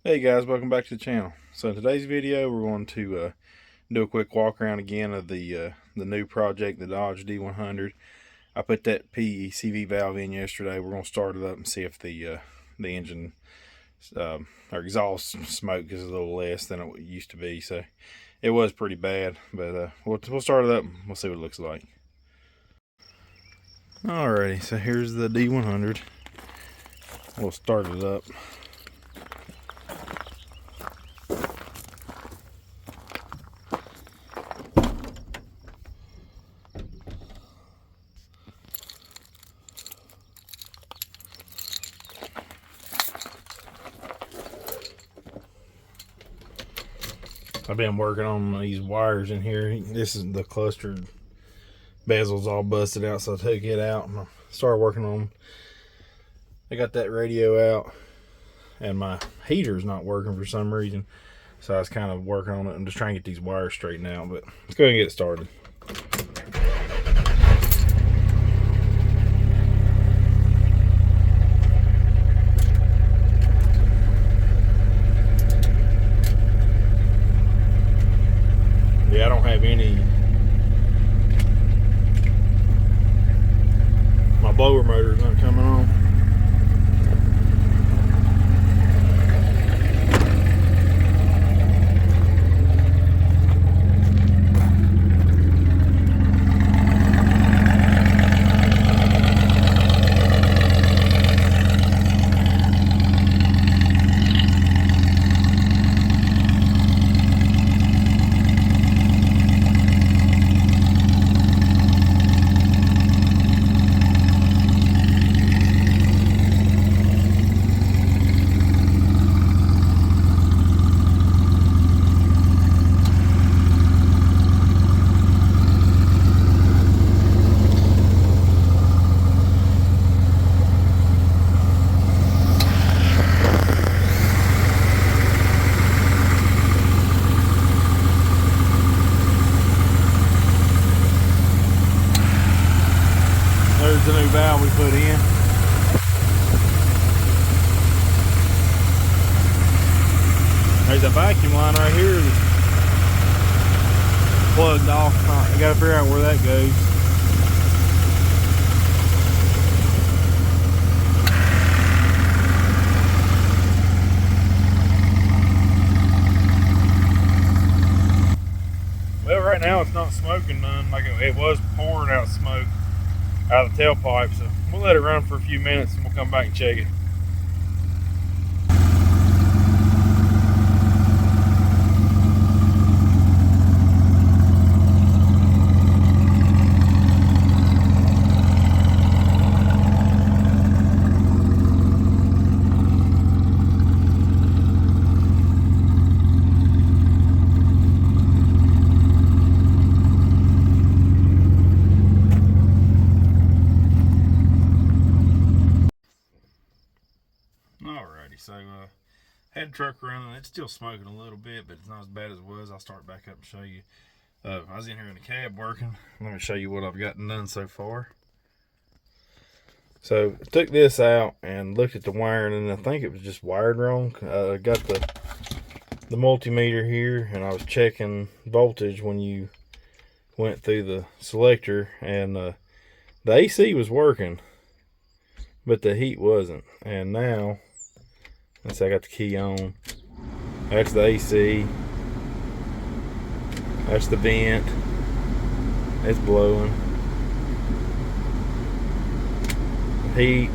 Hey guys, welcome back to the channel. So in today's video we're going to do a quick walk around again of the new project, the Dodge D100. I put that PECV valve in yesterday. We're going to start it up and see if the engine or exhaust smoke is a little less than it used to be. So it was pretty bad, but we'll start it up and we'll see what it looks like. Alrighty, so here's the D100. We'll start it up. I've been working on these wires in here. This is the clustered bezels all busted out, so I took it out and I started working on them. I got that radio out and my heater's not working for some reason, so I was kind of working on it and just trying to get these wires straightened out. But let's go ahead and get it started. Yeah, I don't have any. My blower motor's not coming on. There's the new valve we put in. There's a vacuum line right here that's plugged off. I gotta figure out where that goes. Well, right now it's not smoking none. Like it was pouring out smoke out of the tailpipe, so we'll let it run for a few minutes and we'll come back and check it. Alrighty, so had the truck running. It's still smoking a little bit, but it's not as bad as it was. I'll start back up and show you. I was in here in the cab working. Let me show you what I've gotten done so far. So I took this out and looked at the wiring, and I think it was just wired wrong. I got the multimeter here, and I was checking voltage when you went through the selector, and the AC was working, but the heat wasn't. And now, let's see, I got the key on. That's the AC. That's the vent. It's blowing. Heat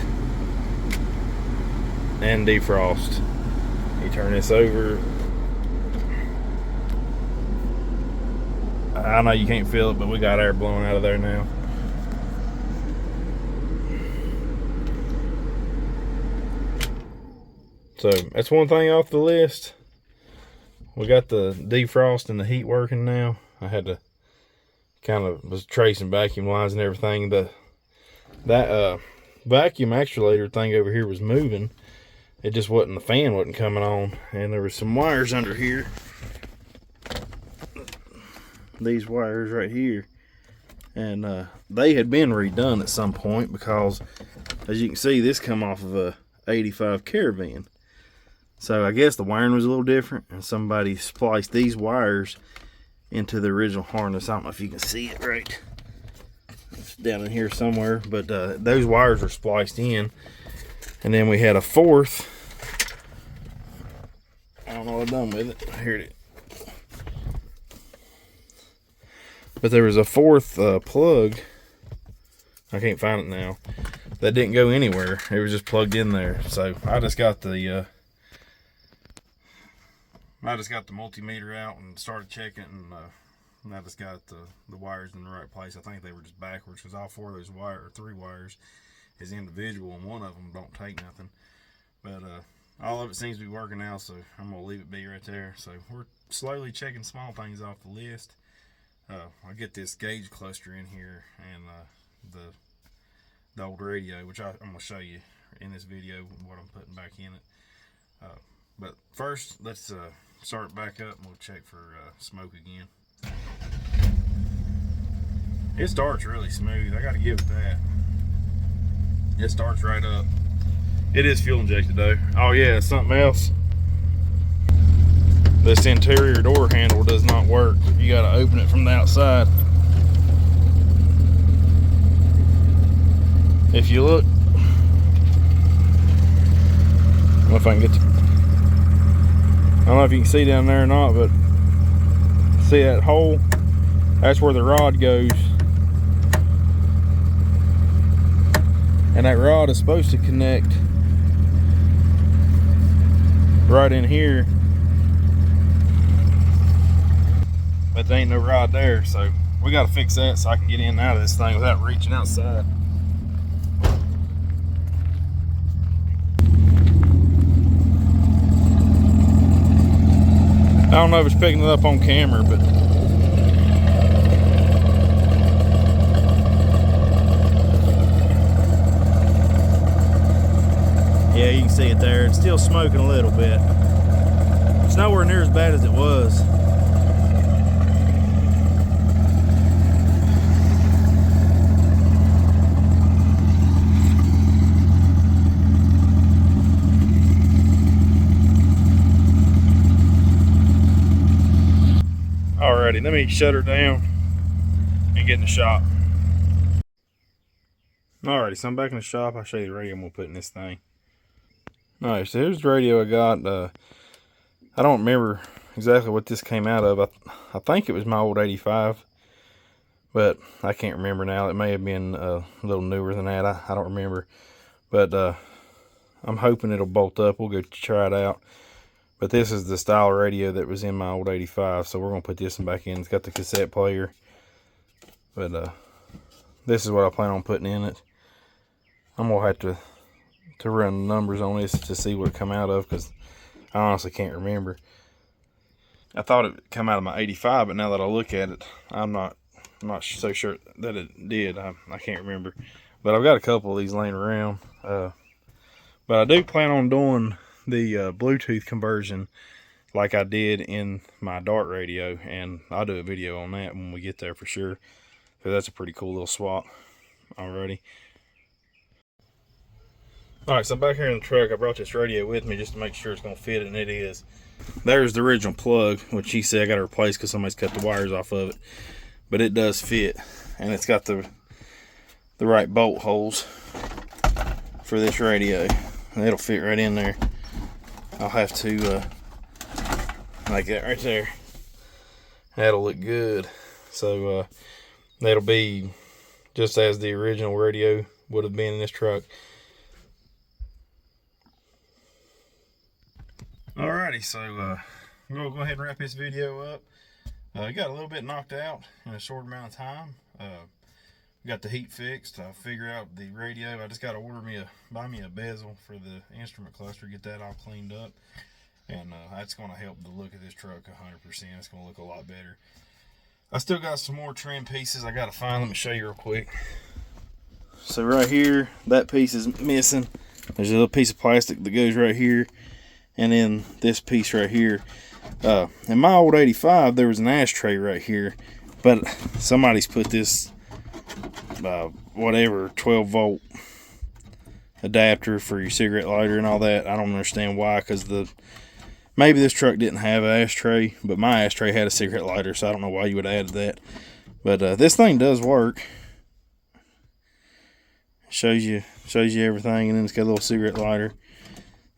and defrost. You turn this over. I know you can't feel it, but we got air blowing out of there now. So that's one thing off the list. We got the defrost and the heat working now. I had to was tracing vacuum lines and everything. That vacuum actuator thing over here was moving. It just wasn't, the fan wasn't coming on, and there was some wires under here. These wires right here, and they had been redone at some point because, as you can see, this come off of a 85 Caravan. So I guess the wiring was a little different, and somebody spliced these wires into the original harness. I don't know if you can see it right. It's down in here somewhere, but those wires are spliced in. And then we had a fourth. I don't know what I've done with it. Here it is. But there was a fourth plug. I can't find it now. That didn't go anywhere. It was just plugged in there. So I just got the multimeter out and started checking, and I just got the wires in the right place. I think they were just backwards, because all four of those three wires is individual, and one of them don't take nothing. But all of it seems to be working now, so I'm gonna leave it be right there. So we're slowly checking small things off the list. I get this gauge cluster in here, and the old radio, which I'm gonna show you in this video what I'm putting back in it. But first, let's start it back up, and we'll check for smoke again. It starts really smooth. I gotta give it that. It starts right up. It is fuel injected though. Oh yeah, something else. This interior door handle does not work. You gotta open it from the outside. If you look, I don't know if I can get to, I don't know if you can see down there or not, but see that hole? That's where the rod goes. And that rod is supposed to connect right in here, but there ain't no rod there, so we got to fix that so I can get in and out of this thing without reaching outside. I don't know if it's picking it up on camera, but yeah, you can see it there. It's still smoking a little bit. It's nowhere near as bad as it was. Alrighty, let me shut her down and get in the shop. Alrighty, so I'm back in the shop. I'll show you the radio I'm gonna put in this thing. Alright, so here's the radio I got. I don't remember exactly what this came out of. I think it was my old 85, but I can't remember now. It may have been a little newer than that. I don't remember, but I'm hoping it'll bolt up. We'll go try it out. But this is the style radio that was in my old 85, so we're gonna put this one back in. It's got the cassette player, but this is what I plan on putting in it. I'm gonna have to run numbers on this to see what it come out of, because I honestly can't remember. I thought it would come out of my 85, but now that I look at it, I'm not so sure that it did. I can't remember. But I've got a couple of these laying around. But I do plan on doing the Bluetooth conversion like I did in my Dart radio, and I'll do a video on that when we get there for sure. So that's a pretty cool little swap already. Alright, so I'm back here in the truck. I brought this radio with me just to make sure it's going to fit, and it is. There's the original plug, which he said I got to replace because somebody's cut the wires off of it. But it does fit, and it's got the right bolt holes for this radio. And it'll fit right in there. I'll have to, like that right there. That'll look good. So, that'll be just as the original radio would have been in this truck. Alrighty, so I'm gonna go ahead and wrap this video up. I got a little bit knocked out in a short amount of time. Got the heat fixed. I figured out the radio. I just got to buy me a bezel for the instrument cluster, get that all cleaned up, and that's going to help the look of this truck 100%. It's going to look a lot better. I still got some more trim pieces I got to find. Let me show you real quick. So right here, that piece is missing. There's a little piece of plastic that goes right here. And then this piece right here. In my old 85, there was an ashtray right here, but somebody's put this whatever 12 volt adapter for your cigarette lighter and all that. I don't understand why, because maybe this truck didn't have an ashtray, but my ashtray had a cigarette lighter, so I don't know why you would add that. But this thing does work. Shows you everything, and then it's got a little cigarette lighter.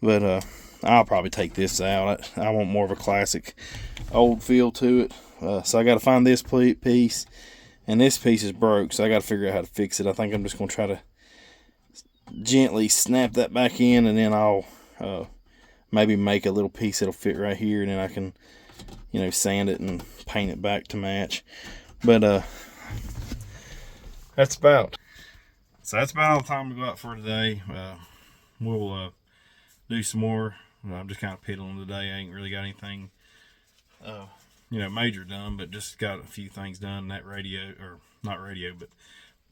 But I'll probably take this out. I want more of a classic old feel to it. So I got to find this piece, and this piece is broke, so I got to figure out how to fix it. I think I'm just going to try to gently snap that back in, and then I'll maybe make a little piece that'll fit right here, and then I can, sand it and paint it back to match. But that's about all the time we got for today. We'll do some more. I'm just kind of piddling today. I ain't really got anything major done, but just got a few things done. That radio, or not radio, but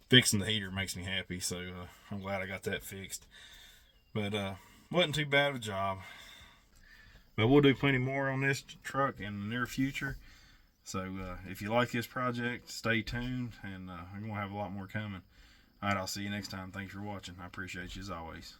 fixing the heater makes me happy, so I'm glad I got that fixed. But wasn't too bad of a job. But we'll do plenty more on this truck in the near future. So if you like this project, stay tuned, and we're going to have a lot more coming. All right, I'll see you next time. Thanks for watching. I appreciate you as always.